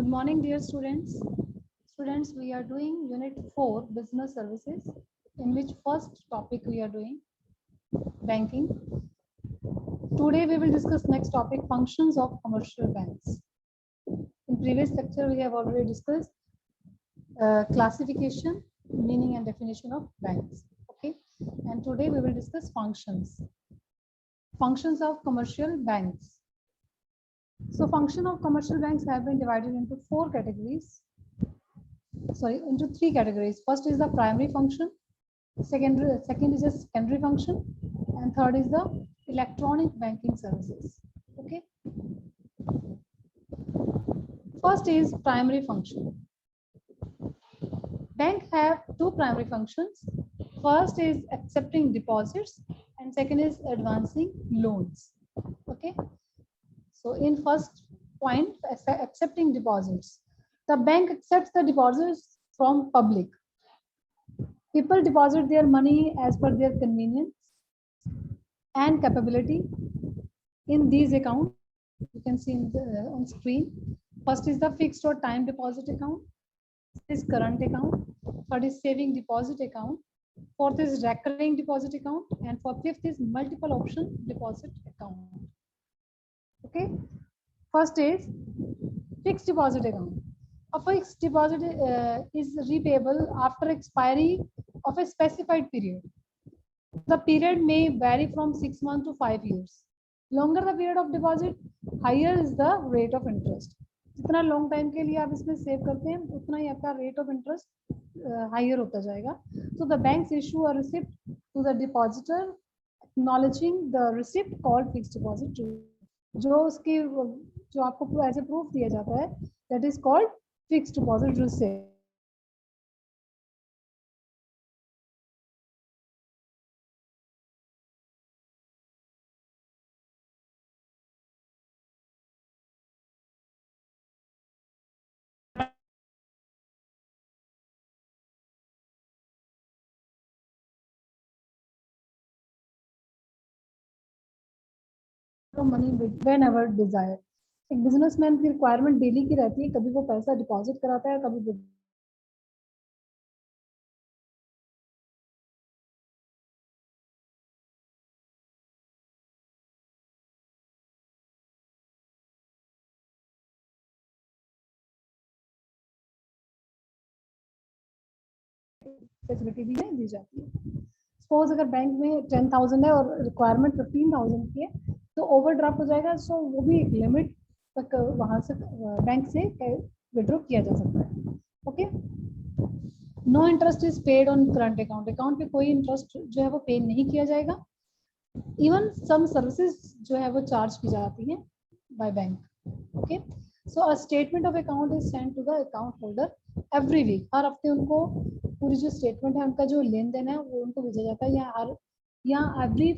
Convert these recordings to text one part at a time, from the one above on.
Good morning, dear students. Students, we are doing Unit 4, Business Services, in which first topic we are doing banking. Today we will discuss next topic, functions of commercial banks. In previous lecture, we have already discussed classification, meaning and definition of banks. Okay, and today we will discuss functions. Functions of commercial banks. So function of commercial banks have been divided into into three categories. First is the primary function, second is a secondary function, and third is the electronic banking services. Okay. First is primary function. Bank have two primary functions. First is accepting deposits and second is advancing loans. Okay. So in first point, accepting deposits. The bank accepts the deposits from public. People deposit their money as per their convenience and capability in these accounts. You can see on screen. First is the fixed or time deposit account. This is current account. Third is saving deposit account. Fourth is recurring deposit account, and for fifth is multiple option deposit account. Okay. First is fixed deposit account. A fixed deposit is repayable after expiry of a specified period. The period may vary from 6 months to 5 years. Longer the period of deposit, higher is the rate of interest. जितना long time के लिए आप इसमें save करते हैं उतना ही आपका rate of interest higher होता जाएगा. So the banks issue a receipt to the depositor acknowledging the receipt called fixed deposit. जो आपको एज ए प्रूफ दिया जाता है that is called fixed deposit receipt. Money whenever desired. एक businessman की requirement daily की रहती है, कभी वो पैसा डिपॉजिट कराता है, कभी फैसिलिटी भी दी जाती है. सपोज अगर बैंक में 10,000 है और रिक्वायरमेंट 15,000 की है तो ओवरड्राफ्ट हो जाएगा. सो वो भी एक लिमिट तक वहां से बैंक से विड्रॉ किया जा सकता है. Okay. No interest is paid on current account. Account पे कोई इंटरेस्ट जो है वो पे नहीं किया जाएगा. इवन सम सर्विसेज जो है वो चार्ज की जाती हैं by bank. Okay. So a statement of account is send to the account holder every week. हर हफ्ते उनको पूरी जो स्टेटमेंट है उनका जो लेन देन है वो उनको भेजा जाता है, या एवरी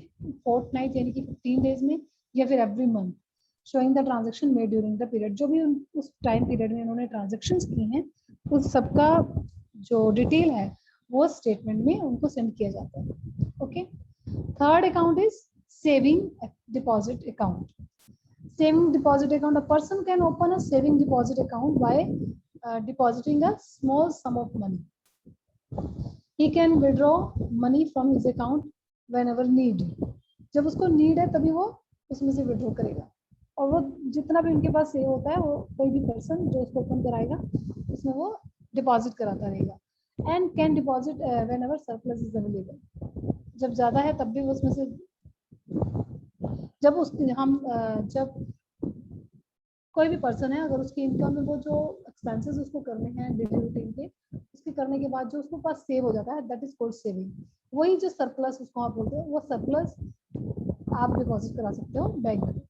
फोर्टनाइट यानी कि 15 डेज में, या फिर every month, showing the transaction made during the period. जो भी उस टाइम पीरियड में उन्होंने ट्रांजेक्शन्स की हैं उस सबका जो डिटेल है वो स्टेटमेंट में उनको सेंड किया जाता है. Okay. Third account is saving deposit account. Saving deposit account. A person can open a saving deposit account by depositing a small sum of money. He can withdraw money from his account whenever need. जब उसको need है तभी वो उसमें से withdraw करेगा, और वो जितना भी उनके पास सेव होता है वो कोई भी पर्सन जो उसको ओपन कराएगा उसमें वो डिपॉजिट कराता रहेगा. And can deposit whenever surplus is available. जब ज़्यादा है तब भी वो उसमें से जब कोई भी पर्सन है अगर उसकी इनकम में वो जो एक्सपेंसेस उसको करने हैं डेली रूटीन के, उसके करने के बाद जो उसको पास सेव हो जाता है दैट इज कॉल्ड सेविंग. वही जो सरप्लस उसको आप बोलते हैं वो सरप्लस आप डिपॉजिट करा सकते हो बैंक में.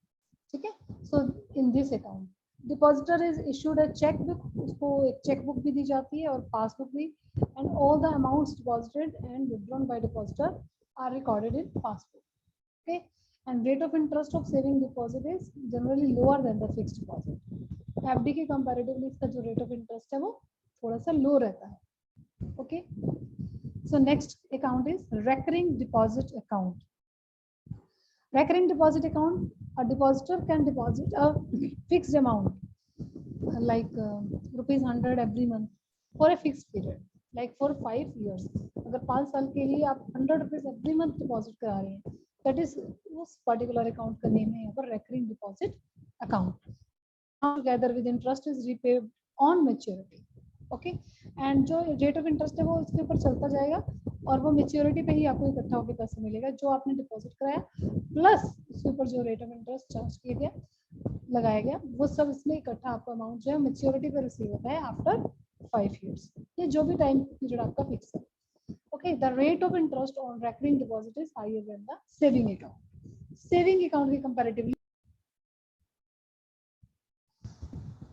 ठीक है. So in this account depositor is issued a cheque book. उसको एक चेक बुक भी दी जाती है और पासबुक भी. And all the amounts deposited and withdrawn by depositor are recorded in passbook. Okay. And rate of interest of saving deposit is generally lower than the fixed deposit. FD के comparatively इसका जो rate of interest है वो थोड़ा सा low रहता है. Okay. So next account is recurring deposit account. Recurring deposit account, a depositor can deposit a fixed amount like ₹100 every month for a fixed period, like for 5 years. अगर 5 साल के लिए आप ₹100 every month डिपॉजिट करा रहे हैं, that is उस particular account का नेम है यहाँ पर recurring deposit account. Together with interest is repaid on maturity. Okay and जो रेट ऑफ इंटरेस्ट है वो इसके ऊपर चलता जाएगा और वो मेच्योरिटी पे ही आपको इकट्ठा होकर पैसा मिलेगा जो आपने डिपॉजिट कराया प्लस उसके ऊपर जो रेट ऑफ इंटरेस्ट चार्ज किया गया लगाया गया वो सब इसमें इकट्ठा आपका अमाउंट जो है मेच्योरिटी पे रिसीव होता है आफ्टर 5 years. ये जो भी टाइम पीरियड आपका फिक्स है. Okay the rate of interest on recurring deposit is higher than the saving account. Saving account की comparatively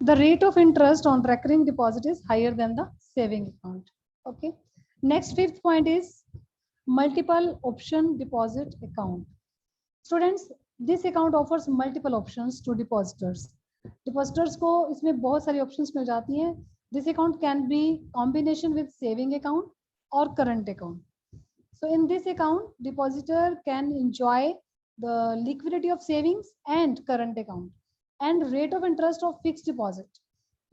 the rate of interest on recurring deposit is higher than the saving account. Okay, next fifth point is multiple option deposit account. Students, this account offers multiple options to depositors. Depositors को इसमें बहुत सारी options मिल जाती हैं. This account can be combination with saving account or current account. So in this account, depositor can enjoy the liquidity of savings and current account. And rate of interest of fix deposit.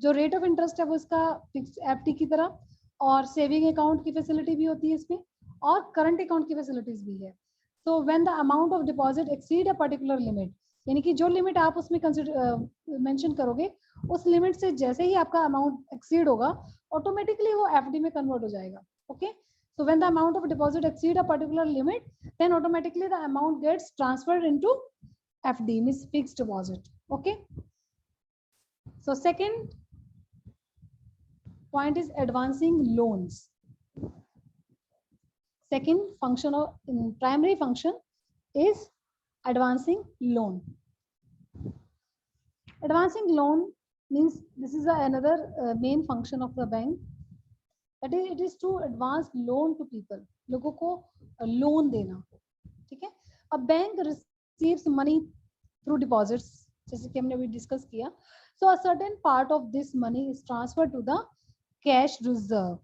जो rate of interest है वो इसका fix FD की तरह और saving account की facility भी होती है इसमें और करंट अकाउंट की फैसिलिटीज भी है. So when the amount of deposit exceed a particular limit, यानी कि जो लिमिट आप उसमें मेंशन करोगे उस लिमिट से जैसे ही आपका अमाउंट एक्सीड होगा ऑटोमेटिकली वो एफडी में कन्वर्ट हो जाएगा. Okay, so when the amount of deposit exceed a particular limit, then automatically the amount gets transferred into FD, means fixed deposit. Okay, so second point is advancing loans. Second function of primary function is advancing loan. Advancing loan means this is another main function of the bank. That is, it is to advance loan to people. लोगों को loan देना. ठीक है. A bank receives money through deposits, जैसे कि हमने अभी discuss किया. So a certain part of this money is transferred to the cash reserve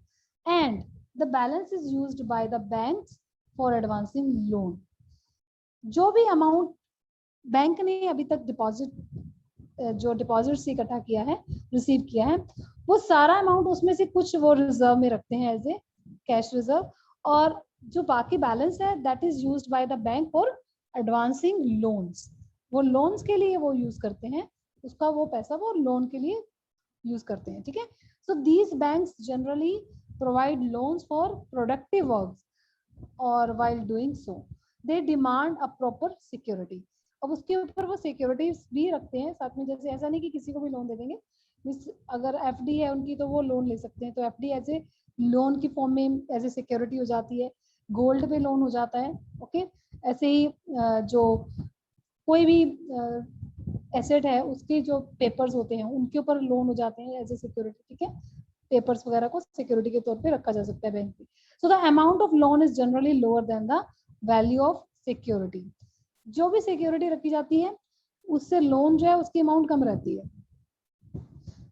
and the balance is used by the banks for advancing loan. जो भी amount bank ने अभी तक जो डिपॉजिट से इकट्ठा किया है, रिसीव किया है, वो सारा अमाउंट उसमें से कुछ वो रिजर्व में रखते हैं एज ए कैश रिजर्व और जो बाकी बैलेंस है that is used by the bank for advancing loans. वो लोन्स के लिए वो यूज करते हैं, उसका वो पैसा वो लोन के लिए यूज करते हैं. ठीक है. So these banks generally provide loans for productive works और while doing so they demand a proper security. अब उसके ऊपर वो सिक्योरिटीज भी रखते हैं साथ में. जैसे ऐसा नहीं कि किसी को भी लोन दे देंगे. अगर एफडी है उनकी तो वो लोन ले सकते हैं, तो एफडी एज ए लोन की फॉर्म में एज ए सिक्योरिटी हो जाती है. गोल्ड पे लोन हो जाता है. ओके, ऐसे ही जो कोई भी एसेट है उसके जो पेपर्स होते हैं उनके ऊपर लोन हो जाते हैं एज ए सिक्योरिटी. ठीक है, पेपर्स वगैरह को सिक्योरिटी के तौर पे रखा जा सकता है बैंक पे. So the amount of loan is generally lower than the value of security. जो भी सिक्योरिटी रखी जाती है उससे लोन जो है उसकी अमाउंट कम रहती है.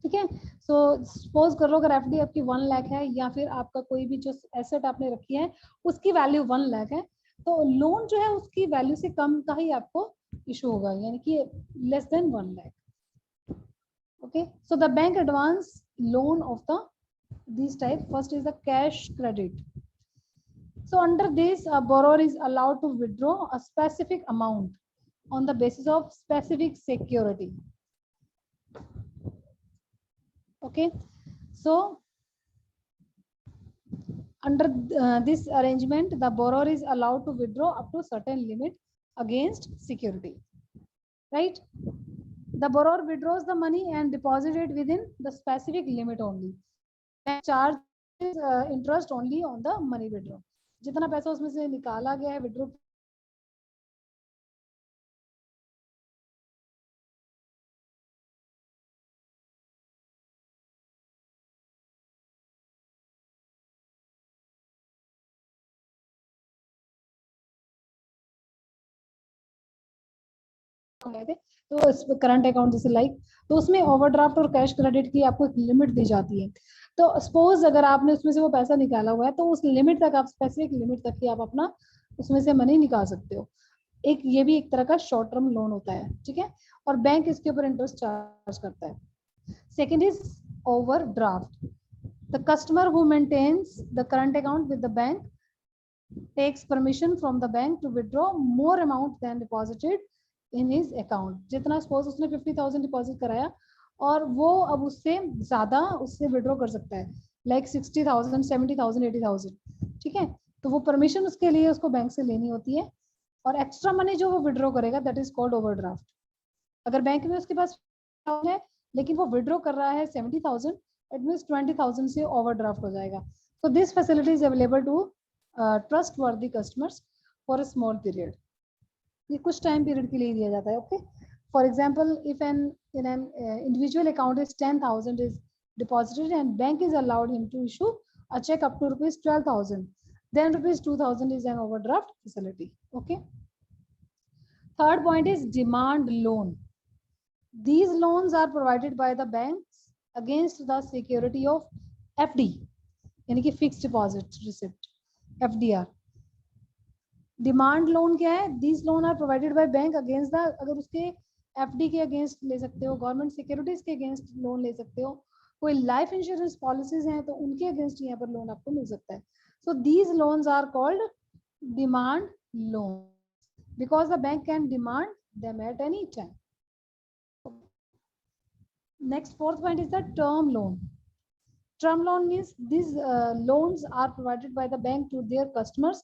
ठीक है. सो सपोज कर लो अगर एफडी आपकी 1 लाख है या फिर आपका कोई भी जो एसेट आपने रखी है उसकी वैल्यू 1 लाख है, तो लोन जो है उसकी वैल्यू से कम का ही आपको इशू होगा, यानी कि less than 1 lakh. Okay, so the bank advance loan of the this type. First is the cash credit. So under this, a borrower is allowed to withdraw a specific amount on the basis of specific security. Okay, so under this arrangement, the borrower is allowed to withdraw up to certain limit against security. Right? The borrower withdraws the money and deposits it within the specific limit only. And charges interest only on the money withdraw. जितना पैसा उसमें से निकाला गया है withdraw थे तो इस करंट अकाउंट जैसे लाइक, तो उसमें ओवरड्राफ्ट और कैश क्रेडिट की आपको एक लिमिट दी जाती है. तो सपोज अगर आपने उसमें से वो पैसा निकाला हुआ है तो उस लिमिट तक आप स्पेसिफिक लिमिट तक ही आप अपना उसमें से मनी निकाल सकते हो. एक ये भी एक तरह का शॉर्ट टर्म लोन होता है. ठीक है, और बैंक इसके ऊपर इंटरेस्ट चार्ज करता है. Second is overdraft. The customer who maintains the current account with the bank takes permission from the bank to withdraw more amount than deposited in his account. जितना suppose उसने 50,000 deposit कराया और वो अब उससे ज्यादा उससे withdraw कर सकता है, like 60,000, 70,000, 80,000, ठीक है? तो वो permission उसके लिए उसको बैंक से लेनी होती है और एक्स्ट्रा मनी जो वो withdraw करेगा that is called overdraft. अगर बैंक में उसके पास है लेकिन वो withdraw कर रहा है 70,000, it means 20,000 से overdraft हो जाएगा. So this facility is available to trustworthy customers for a small period. ये कुछ time period के लिए दिया जाता है. Okay. For example, if an individual account is 10,000 is deposited and bank is allowed him to issue a check up to rupees 12,000, then rupees 2,000 is an overdraft facility. Okay. Third point is demand loan. These loans are provided by the banks against the security of FD, यानी कि fixed deposit receipt, FDR. Demand loan क्या है? These loan are provided by bank against the, अगर उसके FD के against ले सकते हो, गवर्नमेंट सिक्योरिटीज के अगेंस्ट लोन ले सकते हो, कोई लाइफ इंश्योरेंस पॉलिसीज हैं तो उनके अगेंस्ट यहाँ पर लोन आपको मिल सकता है. So these loans are called demand loan because the bank can demand them at any time. Next fourth point is the term loan. Term loan means these loans are provided by the bank to their customers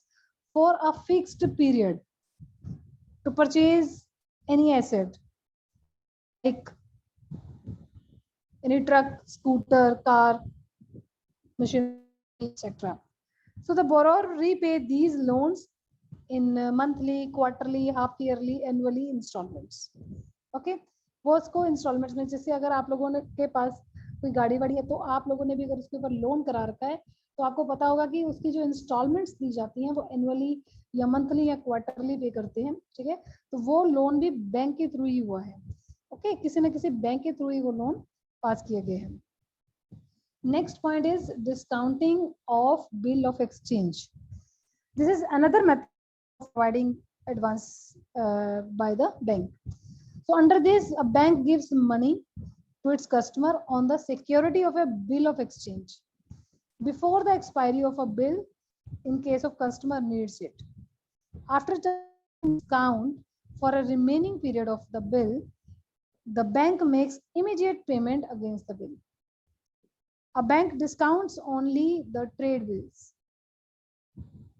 for a fixed period to purchase any asset like any truck, scooter, car, machine, etc. So the borrower repay these loans in monthly, quarterly, half yearly, annually installments. Okay, वो उसको installments में, जैसे अगर आप लोगों ने के पास कोई गाड़ी वाड़ी है तो आप लोगों ने भी अगर उसके ऊपर लोन करा रखा है तो आपको पता होगा कि उसकी जो इंस्टॉलमेंट्स दी जाती हैं वो एनुअली या मंथली या क्वार्टरली पे करते हैं. ठीक है, तो वो लोन भी बैंक के थ्रू ही हुआ है. ओके, किसी न किसी बैंक के थ्रू ही वो लोन पास किए गए हैं. Next point is discounting of bill of exchange. This is another method of providing advance by the bank. So under this, a bank gives money to its customer on the security of a bill of exchange before the expiry of a bill in case of customer needs it. After discount for a remaining period of the bill, the bank makes immediate payment against the bill. A bank discounts only the trade bills.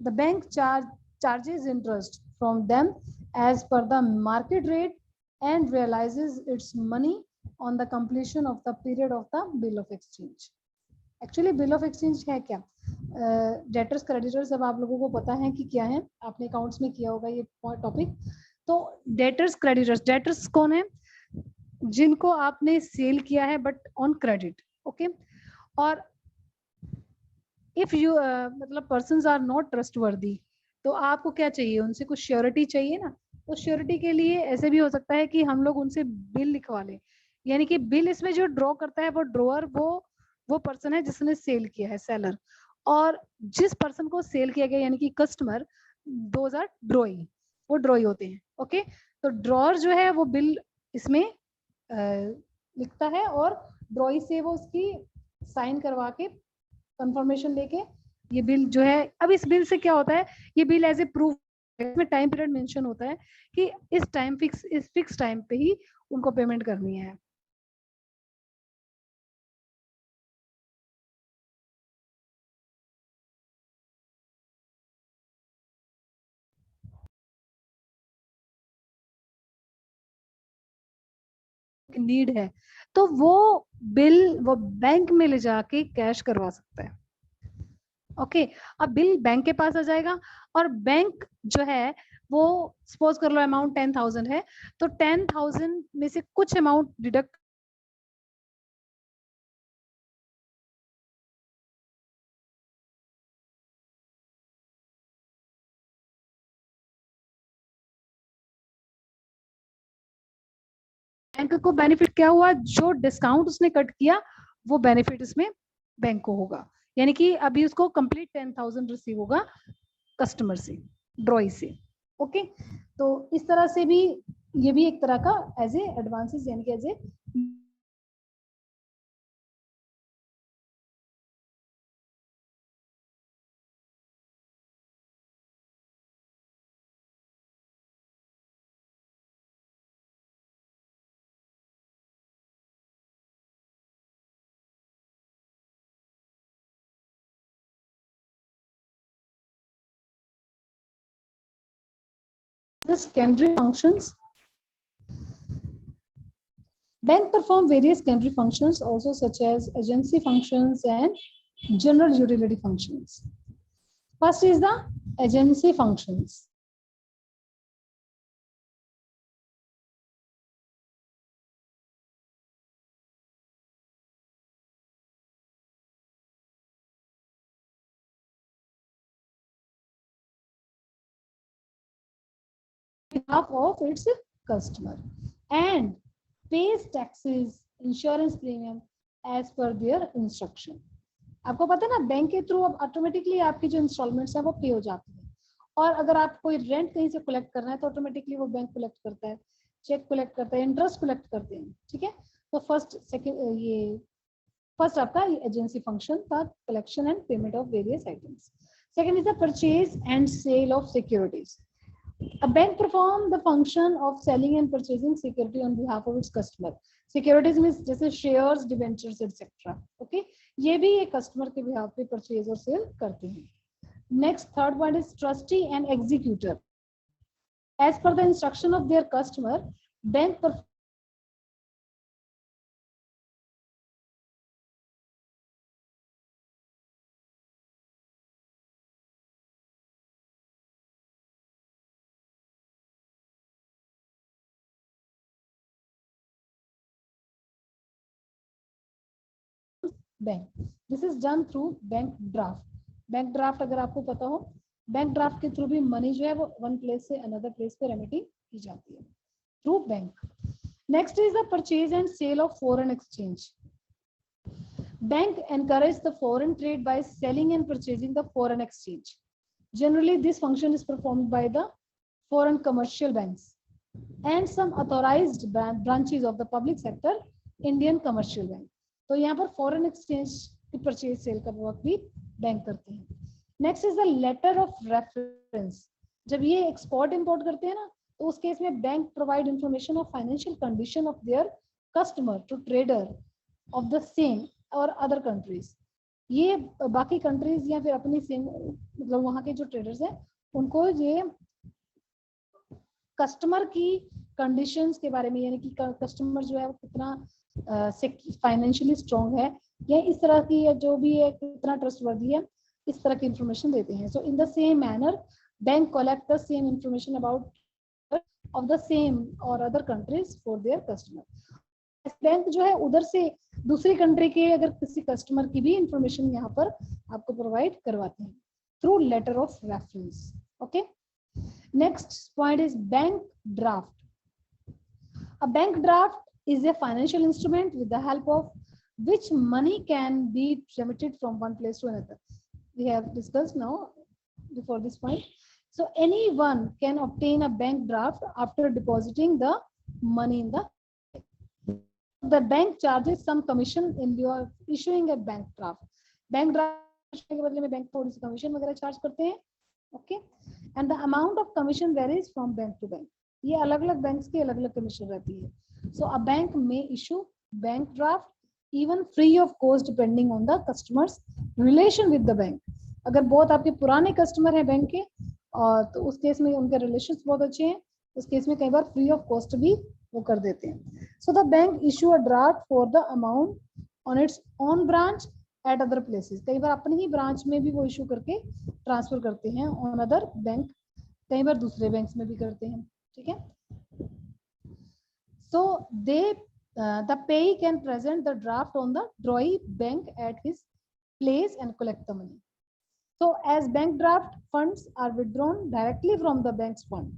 The bank charges interest from them as per the market rate and realizes its money on the completion of the period of the bill of exchange. Actually bill of exchange है क्या? Debtors creditors अब आप लोगों को पता है कि क्या है, आपने अकाउंट्स में किया होगा ये टॉपिक. तो डेटर्स क्रेडिटर्स, डेटर्स कौन है? जिनको आपने सेल किया है बट ऑन क्रेडिट. ओके, और इफ यू मतलब पर्सन्स आर नॉट ट्रस्टवर्दी तो आपको क्या चाहिए? उनसे कुछ श्योरिटी चाहिए ना. तो श्योरिटी के लिए ऐसे भी हो सकता है कि हम लोग उनसे बिल लिखवा लें, यानी कि बिल इसमें जो ड्रॉ करता है वो ड्रॉअर वो पर्सन है जिसने सेल किया है, सेलर, और जिस पर्सन को सेल किया गया यानी कि कस्टमर, दोज आर ड्रॉई, वो ड्रॉई होते हैं. ओके, तो ड्रॉअर जो है वो बिल इसमें लिखता है और ड्रॉई से वो उसकी साइन करवा के कंफर्मेशन लेके ये बिल जो है, अब इस बिल से क्या होता है, ये बिल एज ए प्रूफ, इसमें टाइम पीरियड मेंशन होता है कि इस फिक्स टाइम पे ही उनको पेमेंट करनी है. नीड है तो वो बिल वो बैंक में ले जाके कैश करवा सकता है. ओके, अब बिल बैंक के पास आ जाएगा और बैंक जो है वो सपोज कर लो अमाउंट 10,000 है, तो 10,000 में से कुछ अमाउंट डिडक्ट बैंक को बेनिफिट क्या हुआ? जो डिस्काउंट उसने कट किया वो बेनिफिट इसमें बैंक को होगा, यानी कि अभी उसको कंप्लीट 10,000 रिसीव होगा कस्टमर से, ड्रॉई से. ओके, तो इस तरह से भी ये भी एक तरह का एज ए एडवांसेस यानी कि as a The secondary functions. Bank perform various secondary functions also, such as agency functions and general utility functions. First is the agency functions. Behalf of its customer and pays taxes, insurance premium as per their instruction. आपको पता है ना, bank के through अब automatically आपकी जो installments है वो पे हो जाती है। और अगर आप कोई रेंट कहीं से कलेक्ट करना है तो ऑटोमेटिकली वो बैंक कलेक्ट करता है, चेक कलेक्ट करता है, इंटरेस्ट कलेक्ट करते हैं। ठीक है, तो फर्स्ट आपका एजेंसी फंक्शन था collection and payment of various items. Second is the purchase and sale of securities. A bank perform the function of selling and purchasing security on behalf of its customer. Securities means जैसे shares, debentures, etc. Okay, ये भी एक customer के behalf पे purchase और sale करते हैं. Next, third point is trustee and executor. As per the instruction of their customer, bank perform bank. This is done through bank draft. Bank draft अगर आपको पता हो, बैंक ड्राफ्ट के थ्रू भी मनी जो है वो वन प्लेस से अनदर प्लेस पे रेमिटिंग की जाती है through bank. Next is the purchase and sale of foreign exchange. Bank encourage the foreign trade by selling and purchasing the foreign exchange. Generally, this function is performed by the foreign commercial banks and some authorized branches of the public sector, Indian commercial bank. तो यहाँ पर foreign exchange की purchase sale का work भी bank करते हैं. Next is the letter of reference. जब ये export import करते हैं ना, तो उस केस में bank provide information of financial condition of their customer to trader of the same और अदर कंट्रीज. ये बाकी कंट्रीज या फिर अपनी सेम मतलब वहाँ के जो ट्रेडर्स हैं उनको ये कस्टमर की कंडीशंस के बारे में, यानी कि कस्टमर जो है वो कितना फाइनेंशियली स्ट्रॉन्ग है या इस तरह की जो भी है कितना ट्रस्टवर्दी है, इस तरह की इंफॉर्मेशन देते हैं. So in the same manner bank collect the same information about of the same or other countries for their customer. Bank जो है उधर से दूसरी कंट्री के अगर किसी कस्टमर की भी इंफॉर्मेशन यहाँ पर आपको प्रोवाइड करवाते हैं through letter of reference. Okay, next point is bank draft. A bank draft is a financial instrument with the help of which money can be remitted from one place to another. We have discussed now before this point. So anyone can obtain a bank draft after depositing the money in the bank charges some commission in your issuing a bank draft. Bank draft के बदले में bank थोड़ी C commission वगैरह charge करते हैं. Okay, and the amount of commission varies from bank to bank. ये अलग अलग बैंक्स की अलग अलग कमीशन रहती है. सो अ बैंक में issue bank draft even free of cost depending on the customers relation with the bank. अगर बहुत आपके पुराने कस्टमर हैं बैंक के और तो उस केस में उनके रिलेशन बहुत अच्छे हैं, उस केस में कई बार फ्री ऑफ कॉस्ट भी वो कर देते हैं. So the bank issue a draft for the amount on its own branch at other places. कई बार अपनी ही ब्रांच में भी वो इशू करके ट्रांसफर करते हैं ऑन अदर बैंक, कई बार दूसरे बैंक्स में भी करते हैं. ठीक है, सो दे द पेई can present the draft on the ड्रॉई bank at his place and collect the money. So as bank draft funds are withdrawn directly from the bank's fund,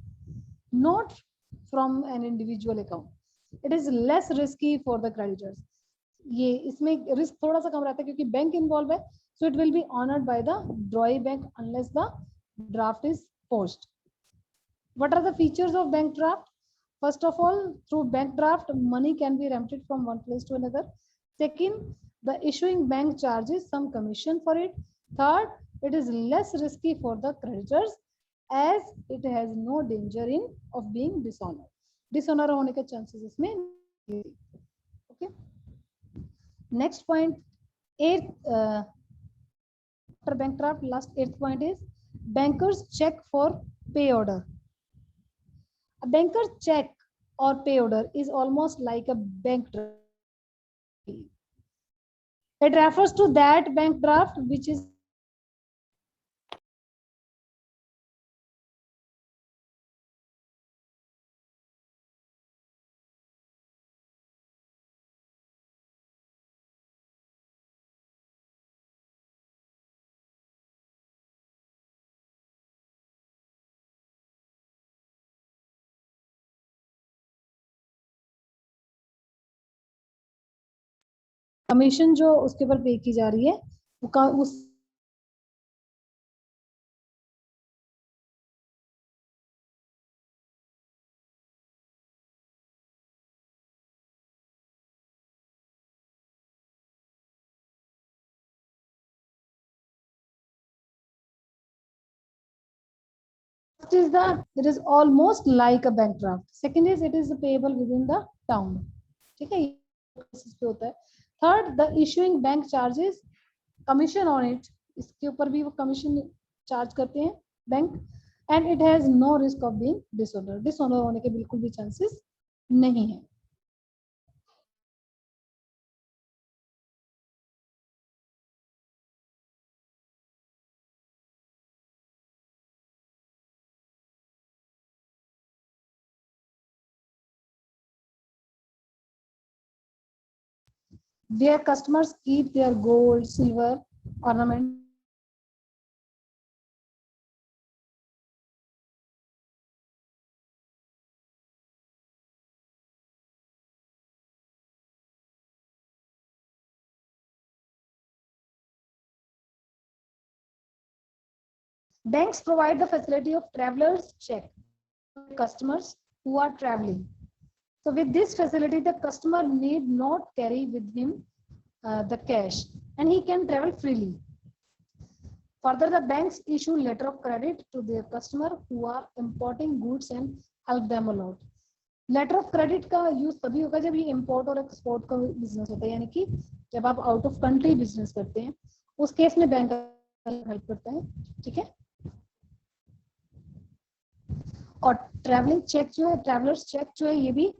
not from an individual account, it is less risky for the creditors. ये इसमें risk थोड़ा सा कम रहता है क्योंकि bank involve है. So it will be honored by the drawee bank unless the draft is forged. What are the features of bank draft? First of all, through bank draft, money can be remitted from one place to another. Second, the issuing bank charges some commission for it. Third, it is less risky for the creditors as it has no danger in of being dishonored. Dishonor होने के chances इसमें. Okay. Next point, after bank draft, last 8th point is bankers check for pay order. A banker check or pay order is almost like a bank draft. It refers to that bank draft which is commission जो उसके ऊपर पे की जा रही है वो उस is the it is almost like a bank draft. Second is it is payable within the town. ठीक है, इस पे होता है. Third, the issuing bank charges commission on it. इसके ऊपर भी वो कमीशन चार्ज करते हैं bank. And it has no risk of being dishonor. Dishonor होने के बिल्कुल भी चांसेस नहीं है. Their customers keep their gold, silver, ornament. Banks provide the facility of travelers check to customers who are traveling. So with this facility, the customer need not carry with him the cash and he can travel freely. Further, the banks issue letter of credit to their customer who are importing goods and help them a lot. Letter of credit का use तभी होगा जब ये import और export का business होता है, यानी कि जब आप आउट ऑफ कंट्री बिजनेस करते हैं उस केस में बैंक हेल्प करता है. ठीक है. और ट्रैवलिंग चेक जो है, ट्रैवलर्स चेक जो है, ये भी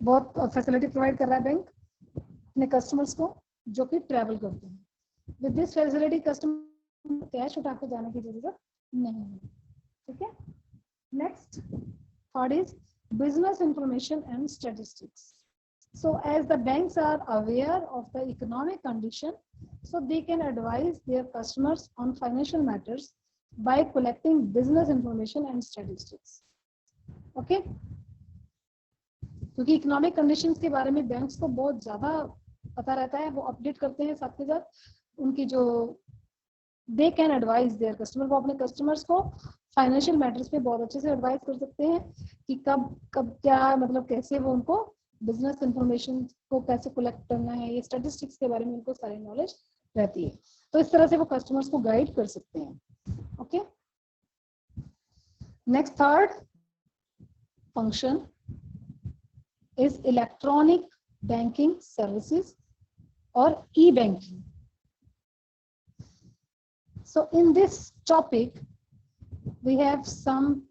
बहुत फैसिलिटी प्रोवाइड कर रहा है बैंक अपने कस्टमर्स को जो कि ट्रैवल करते हैं. With this facility customer cash उठा के जाने की जरूरत नहीं है. ठीक है. Next, third is business information and statistics. So as the banks are aware of the economic condition, so they can advise their customers on financial matters by collecting business information and statistics. Okay, क्योंकि economic conditions के बारे में banks को बहुत ज्यादा पता रहता है, वो अपडेट करते हैं साथ के साथ उनकी जो they can advise there customer, वो अपने कस्टमर्स को फाइनेंशियल मैटर्स पे बहुत अच्छे से एडवाइस कर सकते हैं कि कब क्या मतलब कैसे वो उनको बिजनेस इंफॉर्मेशन को कैसे कलेक्ट करना है, ये स्टैटिस्टिक्स के बारे में उनको सारी नॉलेज रहती है. तो इस तरह से वो कस्टमर्स को गाइड कर सकते हैं. Okay. Next, third function is electronic banking services और ई banking. So in this topic, we have some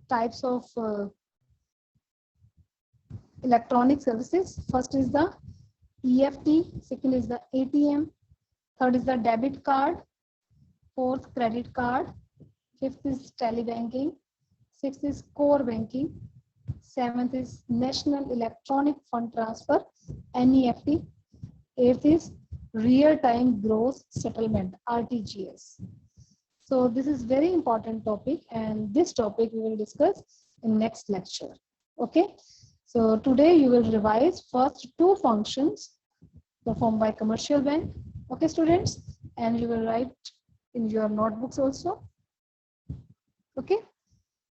types of electronic services. First is the EFT, second is the ATM, third is the debit card, fourth credit card, fifth is telebanking, sixth is core banking, seventh is National Electronic Fund Transfer, NEFT, eighth is real-time gross settlement, RTGS. So this is very important topic, and this topic we will discuss in next lecture. Okay. So today you will revise first two functions performed by commercial bank. Okay, students, and you will write in your notebooks also. Okay.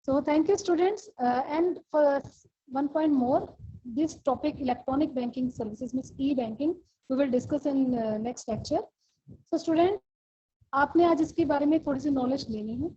So thank you, students. And for one point more, this topic electronic banking services means e-banking. We will discuss in next lecture. So student, आपने आज इसके बारे में थोड़ी सी knowledge लेनी है.